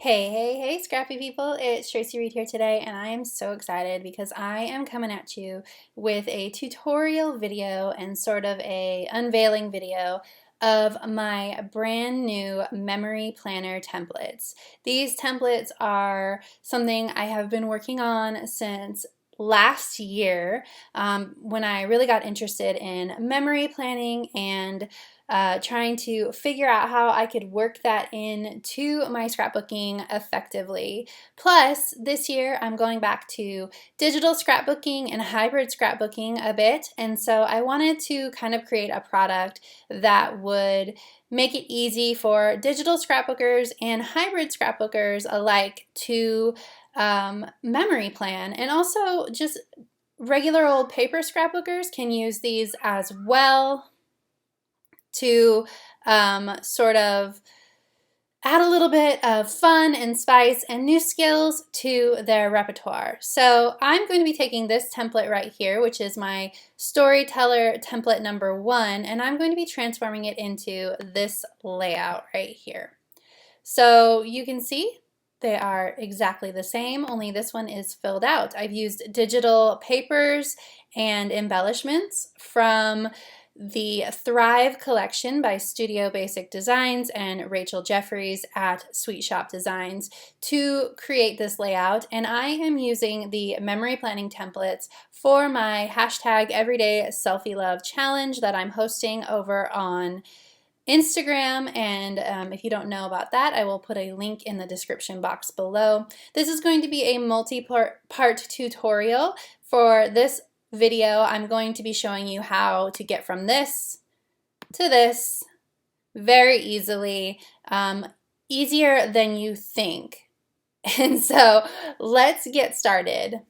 Hey, scrappy people, it's Traci Reed here today, and I am so excited because I am coming at you with a tutorial video and sort of a unveiling video of my brand new memory planner templates. These templates are something I have been working on since last year when I really got interested in memory planning and trying to figure out how I could work that into my scrapbooking effectively. Plus, this year I'm going back to digital scrapbooking and hybrid scrapbooking a bit, and so I wanted to kind of create a product that would make it easy for digital scrapbookers and hybrid scrapbookers alike to memory plan, and also just regular old paper scrapbookers can use these as well to sort of add a little bit of fun and spice and new skills to their repertoire. So I'm going to be taking this template right here, which is my storyteller template number 1, and I'm going to be transforming it into this layout right here. So you can see they are exactly the same, only this one is filled out. I've used digital papers and embellishments from the Thrive collection by Studio Basic Designs and Rachel Jeffries at Sweet Shop Designs to create this layout, and I am using the memory planning templates for my hashtag Everyday Selfie Love challenge that I'm hosting over on Instagram, and if you don't know about that, I will put a link in the description box below. This is going to be a multi-part tutorial. For this video, I'm going to be showing you how to get from this to this very easily, easier than you think. And so let's get started.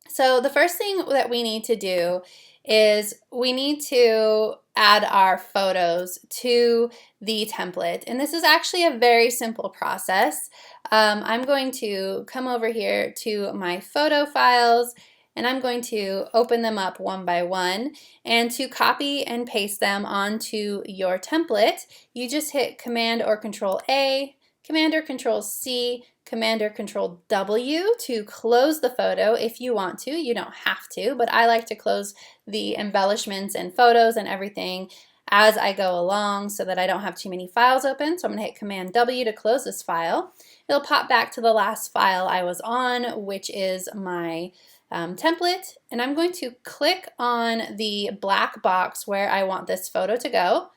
So the first thing that we need to do is we need to add our photos to the template. And this is actually a very simple process. I'm going to come over here to my photo files, and I'm going to open them up one by one. And to copy and paste them onto your template, you just hit Command or Control A, Command or Control C, Command or Control W to close the photo if you want to. You don't have to, but I like to close the embellishments and photos and everything as I go along so that I don't have too many files open. So I'm going to hit Command W to close this file. It'll pop back to the last file I was on, which is my template, and I'm going to click on the black box where I want this photo to go.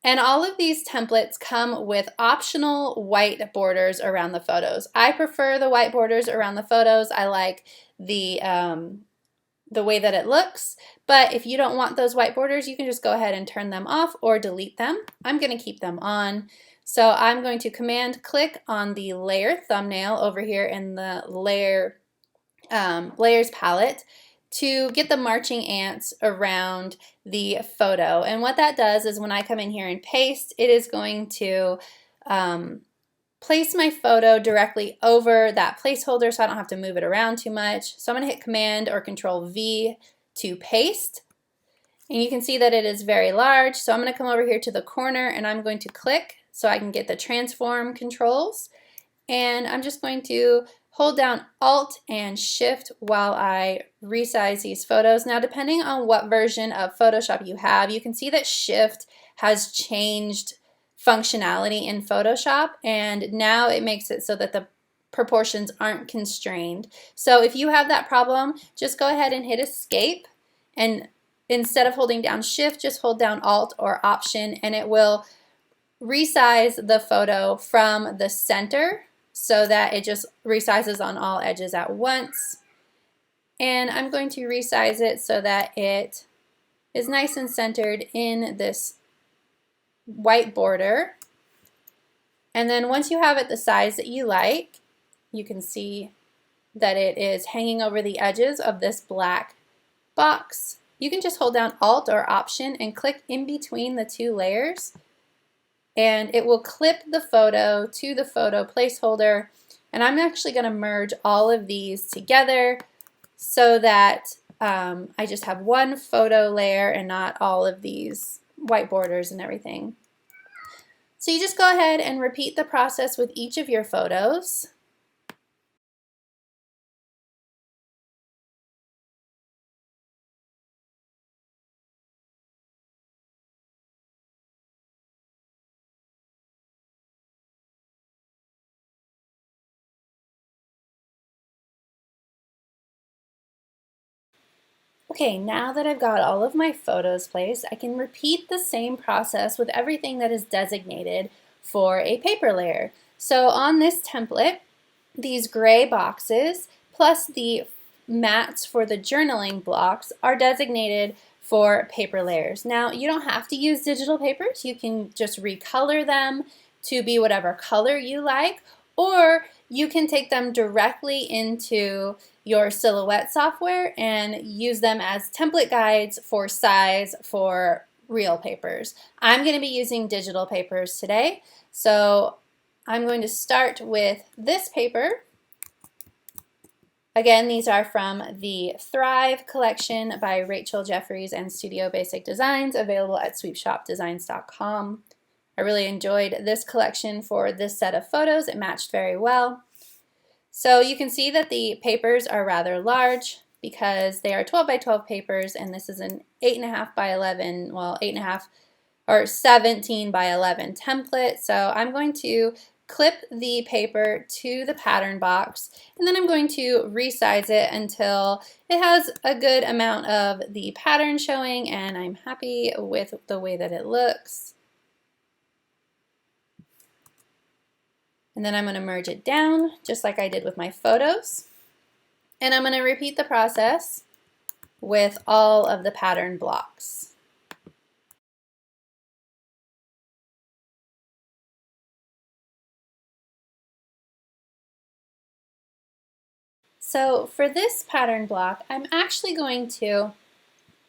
And all of these templates come with optional white borders around the photos. I prefer the white borders around the photos. I like the way that it looks, but if you don't want those white borders, you can just go ahead and turn them off or delete them. I'm going to keep them on. So I'm going to Command click on the layer thumbnail over here in the layers palette to get the marching ants around the photo. And what that does is when I come in here and paste, it is going to place my photo directly over that placeholder so I don't have to move it around too much. So I'm going to hit Command or Control V to paste. And you can see that it is very large. So I'm going to come over here to the corner and I'm going to click so I can get the transform controls. And I'm just going to hold down Alt and Shift while I resize these photos. Now, depending on what version of Photoshop you have, you can see that Shift has changed functionality in Photoshop, and now it makes it so that the proportions aren't constrained. So if you have that problem, just go ahead and hit Escape, and instead of holding down Shift, just hold down Alt or Option, and it will resize the photo from the center so that it just resizes on all edges at once. And I'm going to resize it so that it is nice and centered in this white border. And then once you have it the size that you like, you can see that it is hanging over the edges of this black box. You can just hold down Alt or Option and click in between the two layers, and it will clip the photo to the photo placeholder. And I'm actually going to merge all of these together so that I just have one photo layer and not all of these white borders and everything. So you just go ahead and repeat the process with each of your photos. Okay, now that I've got all of my photos placed, I can repeat the same process with everything that is designated for a paper layer. So on this template, these gray boxes plus the mats for the journaling blocks are designated for paper layers. Now, you don't have to use digital papers. You can just recolor them to be whatever color you like, or you can take them directly into your Silhouette software and use them as template guides for size for real papers. I'm going to be using digital papers today, so I'm going to start with this paper. Again, these are from the Thrive collection by Rachel Jeffries and Studio Basic Designs, available at sweepshopdesigns.com. I really enjoyed this collection for this set of photos. It matched very well. So you can see that the papers are rather large because they are 12 by 12 papers, and this is an 8.5 by 11, well, 8.5 or 17 by 11 template. So I'm going to clip the paper to the pattern box, and then I'm going to resize it until it has a good amount of the pattern showing and I'm happy with the way that it looks. And then I'm going to merge it down just like I did with my photos. And I'm going to repeat the process with all of the pattern blocks. So for this pattern block, I'm actually going to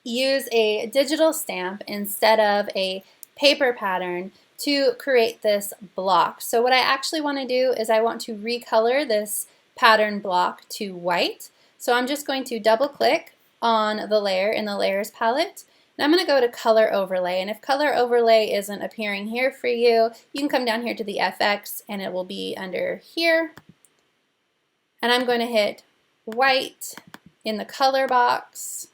use a digital stamp instead of a paper pattern to create this block. So what I actually want to do is I want to recolor this pattern block to white. So I'm just going to double click on the layer in the layers palette, and I'm going to go to color overlay. And if color overlay isn't appearing here for you, you can come down here to the FX and it will be under here. And I'm going to hit white in the color box,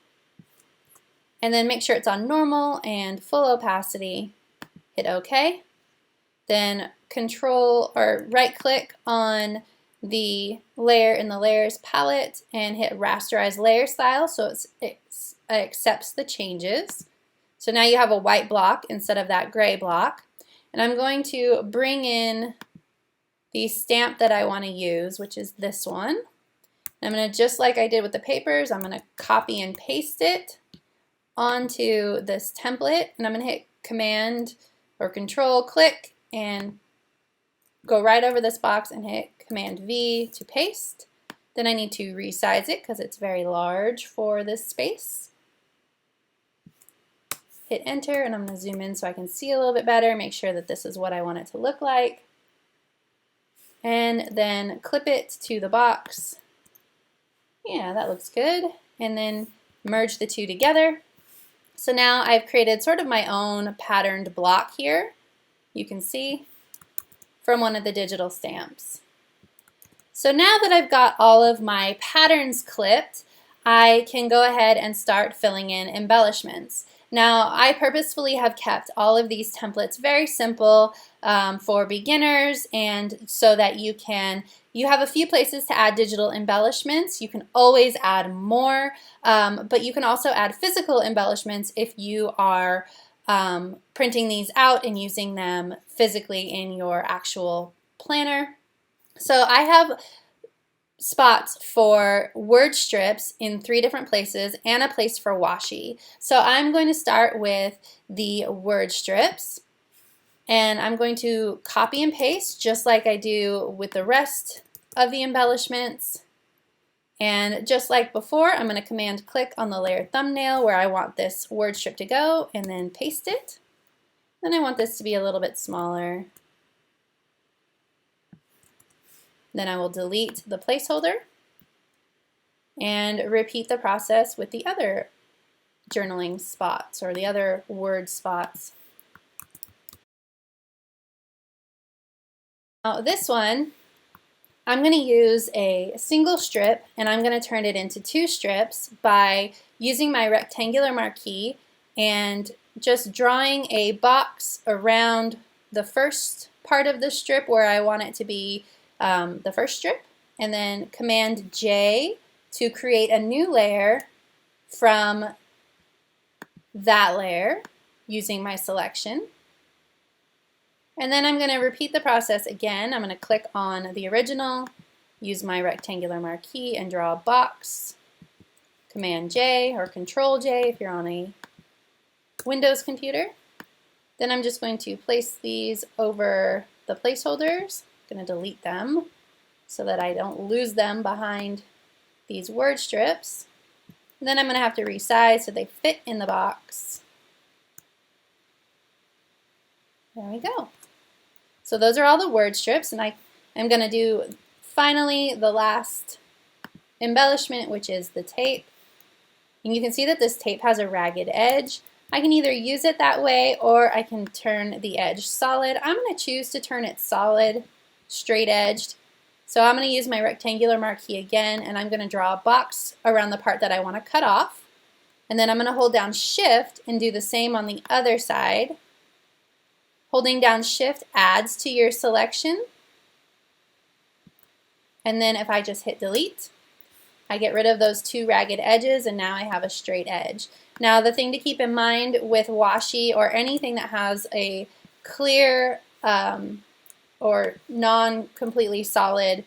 and then make sure it's on normal and full opacity. Hit OK. Then control or right click on the layer in the layers palette and hit rasterize layer style so it accepts the changes. So now you have a white block instead of that gray block. And I'm going to bring in the stamp that I want to use, which is this one. I'm going to, just like I did with the papers, I'm going to copy and paste it onto this template, and I'm going to hit Command or Control click and go right over this box and hit Command V to paste. Then I need to resize it because it's very large for this space. Hit enter, and I'm going to zoom in so I can see a little bit better, make sure that this is what I want it to look like, and then clip it to the box. Yeah, that looks good. And then merge the two together. So now I've created sort of my own patterned block here, you can see, from one of the digital stamps. So now that I've got all of my patterns clipped, I can go ahead and start filling in embellishments. Now, I purposefully have kept all of these templates very simple for beginners, and so that you have a few places to add digital embellishments. You can always add more, but you can also add physical embellishments if you are printing these out and using them physically in your actual planner. So I have spots for word strips in 3 different places and a place for washi. So I'm going to start with the word strips, and I'm going to copy and paste just like I do with the rest of the embellishments. And just like before, I'm going to command click on the layer thumbnail where I want this word strip to go and then paste it. Then I want this to be a little bit smaller. Then I will delete the placeholder and repeat the process with the other journaling spots or the other word spots. Now this one, I'm going to use a single strip and I'm going to turn it into 2 strips by using my rectangular marquee and just drawing a box around the first part of the strip where I want it to be the first strip, and then Command J to create a new layer from that layer using my selection. And then I'm going to repeat the process again. I'm going to click on the original, use my rectangular marquee and draw a box. Command J or Control J if you're on a Windows computer. Then I'm just going to place these over the placeholders. I'm going to delete them so that I don't lose them behind these word strips. And then I'm going to have to resize so they fit in the box. There we go. So those are all the word strips, and I'm going to do finally the last embellishment, which is the tape. And you can see that this tape has a ragged edge. I can either use it that way or I can turn the edge solid. I'm going to choose to turn it solid, straight edged. So I'm going to use my rectangular marquee again, and I'm going to draw a box around the part that I want to cut off. And then I'm going to hold down Shift and do the same on the other side. Holding down Shift adds to your selection. And then if I just hit delete, I get rid of those 2 ragged edges and now I have a straight edge. Now the thing to keep in mind with washi or anything that has a clear or non-completely solid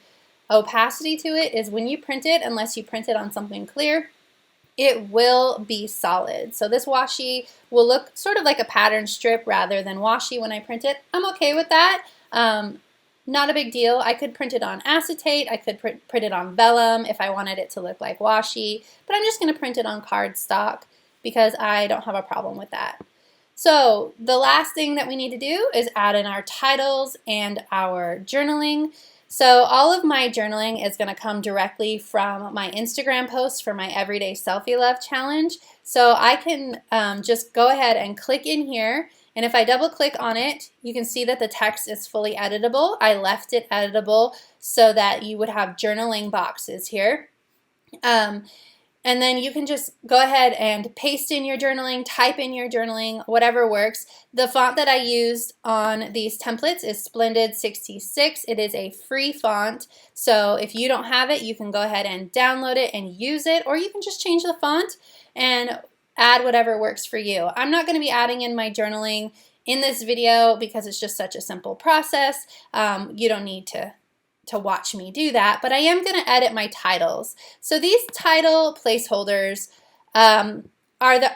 opacity to it is when you print it, unless you print it on something clear, it will be solid. So this washi will look sort of like a pattern strip rather than washi when I print it. I'm okay with that. Not a big deal. I could print it on acetate. I could print it on vellum if I wanted it to look like washi, but I'm just going to print it on cardstock because I don't have a problem with that. So the last thing that we need to do is add in our titles and our journaling. So all of my journaling is going to come directly from my Instagram post for my Everyday Selfie Love Challenge. So I can just go ahead and click in here, and if I double click on it, you can see that the text is fully editable. I left it editable so that you would have journaling boxes here. And then you can just go ahead and paste in your journaling, type in your journaling, whatever works. The font that I used on these templates is Splendid 66. It is a free font, so if you don't have it, you can go ahead and download it and use it, or you can just change the font and add whatever works for you. I'm not going to be adding in my journaling in this video because it's just such a simple process. You don't need to watch me do that, but I am going to edit my titles. So these title placeholders are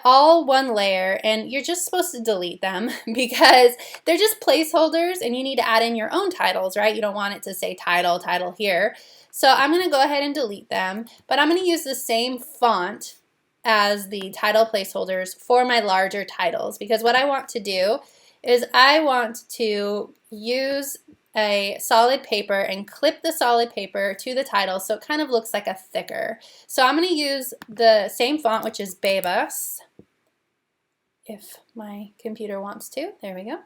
all one layer, and you're just supposed to delete them because they're just placeholders and you need to add in your own titles, right? You don't want it to say title here. So I'm going to go ahead and delete them, but I'm going to use the same font as the title placeholders for my larger titles, because what I want to do is I want to use a solid paper and clip the solid paper to the title so it kind of looks like a thicker. So I'm going to use the same font, which is Bebas, if my computer wants to. There we go.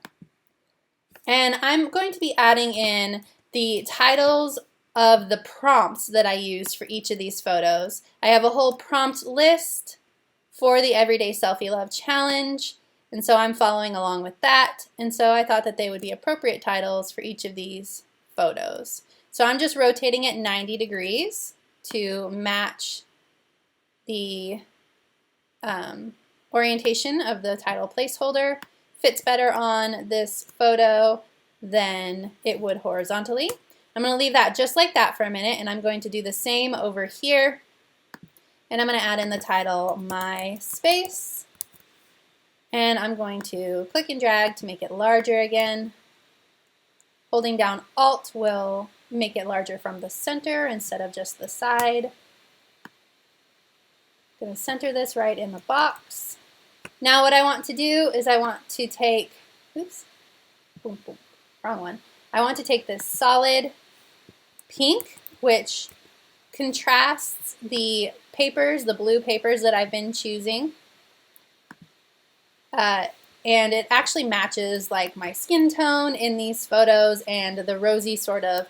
And I'm going to be adding in the titles of the prompts that I used for each of these photos. I have a whole prompt list for the Everyday Selfie Love Challenge. And so I'm following along with that, and so I thought that they would be appropriate titles for each of these photos. So I'm just rotating it 90 degrees to match the orientation of the title placeholder. Fits better on this photo than it would horizontally. I'm going to leave that just like that for a minute, and I'm going to do the same over here. And I'm going to add in the title, My Space. And I'm going to click and drag to make it larger again. Holding down Alt will make it larger from the center instead of just the side. I'm going to center this right in the box. Now what I want to do is I want to take, oops, boom, boom, wrong one. I want to take this solid pink, which contrasts the papers, the blue papers that I've been choosing. and it actually matches like my skin tone in these photos and the rosy sort of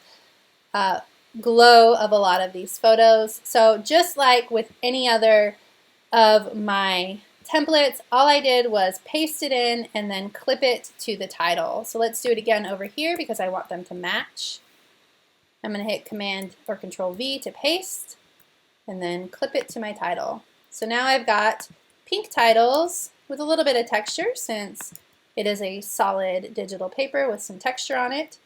glow of a lot of these photos. So just like with any other of my templates, all I did was paste it in and then clip it to the title. So let's do it again over here because I want them to match. I'm going to hit Command or Control V to paste and then clip it to my title. So now I've got pink titles with a little bit of texture since it is a solid digital paper with some texture on it.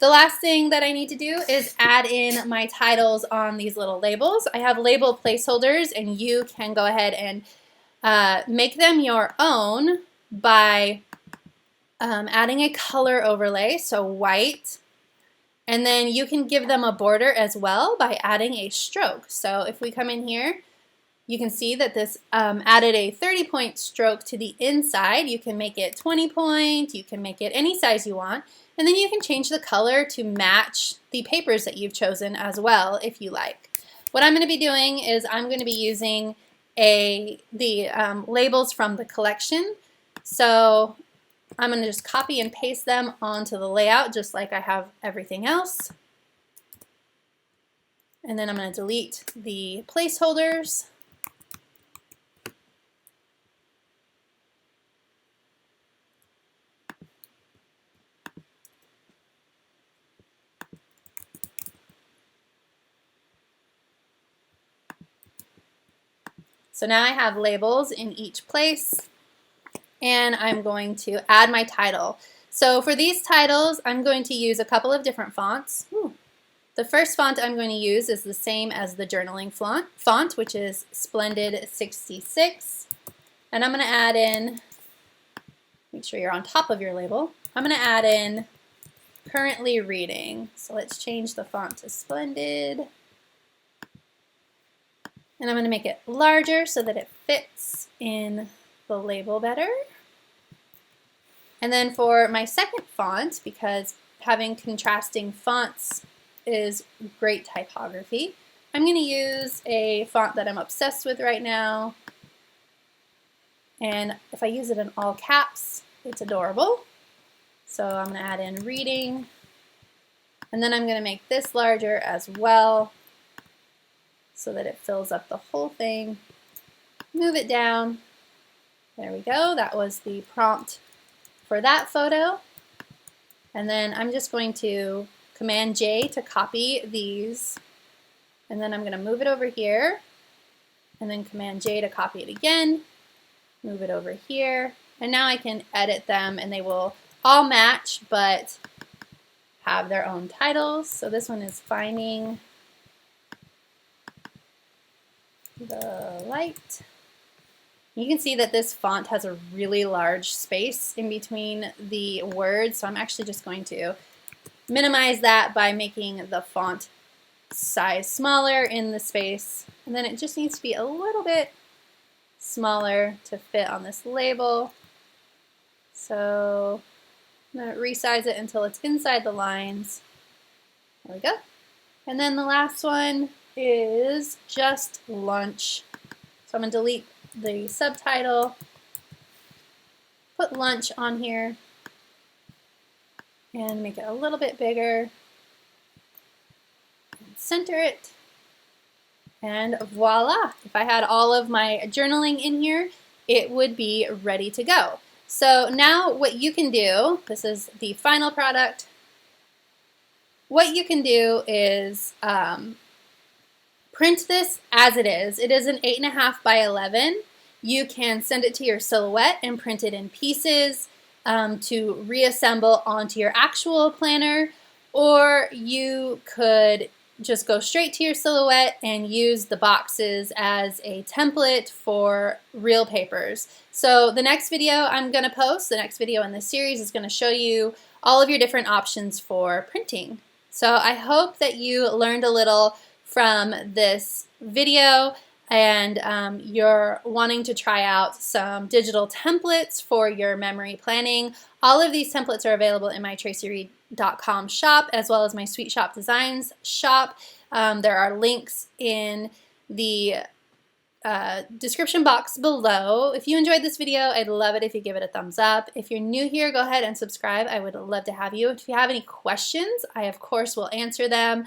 The last thing that I need to do is add in my titles on these little labels. I have label placeholders, and you can go ahead and make them your own by adding a color overlay, so white, and then you can give them a border as well by adding a stroke. So if we come in here, you can see that this added a 30-point stroke to the inside. You can make it 20-point, you can make it any size you want, and then you can change the color to match the papers that you've chosen as well if you like. What I'm going to be doing is I'm going to be using the labels from the collection. So I'm going to just copy and paste them onto the layout just like I have everything else. And then I'm going to delete the placeholders. So now I have labels in each place, and I'm going to add my title. So for these titles, I'm going to use a couple of different fonts. The first font I'm going to use is the same as the journaling font, which is Splendid 66. And I'm going to add in, make sure you're on top of your label, I'm going to add in currently reading. So let's change the font to Splendid. And I'm going to make it larger so that it fits in the label better. And then for my second font, because having contrasting fonts is great typography, I'm going to use a font that I'm obsessed with right now. And if I use it in all caps, it's adorable. So I'm going to add in reading. And then I'm going to make this larger as well, so that it fills up the whole thing. Move it down. There we go. That was the prompt for that photo. And then I'm just going to Command J to copy these. And then I'm going to move it over here. And then Command J to copy it again. Move it over here. And now I can edit them and they will all match but have their own titles. So this one is Finding the Light. You can see that this font has a really large space in between the words, so I'm actually just going to minimize that by making the font size smaller in the space, and then it just needs to be a little bit smaller to fit on this label. So I'm going to resize it until it's inside the lines. There we go. And then the last one is just lunch. So I'm going to delete the subtitle, put lunch on here, and make it a little bit bigger. Center it, and voila! If I had all of my journaling in here, it would be ready to go. So now what you can do, this is the final product, what you can do is print this as it is. It is an 8.5 by 11. You can send it to your Silhouette and print it in pieces to reassemble onto your actual planner, or you could just go straight to your Silhouette and use the boxes as a template for real papers. So the next video I'm going to post, the next video in this series, is going to show you all of your different options for printing. So I hope that you learned a little from this video and you're wanting to try out some digital templates for your memory planning. All of these templates are available in my tracireed.com shop as well as my Sweet Shop Designs shop. There are links in the description box below. If you enjoyed this video, I'd love it if you give it a thumbs up. If you're new here, go ahead and subscribe. I would love to have you. If you have any questions, I of course will answer them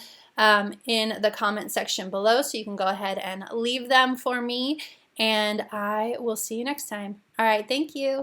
in the comment section below, so you can go ahead and leave them for me, and I will see you next time. All right, thank you.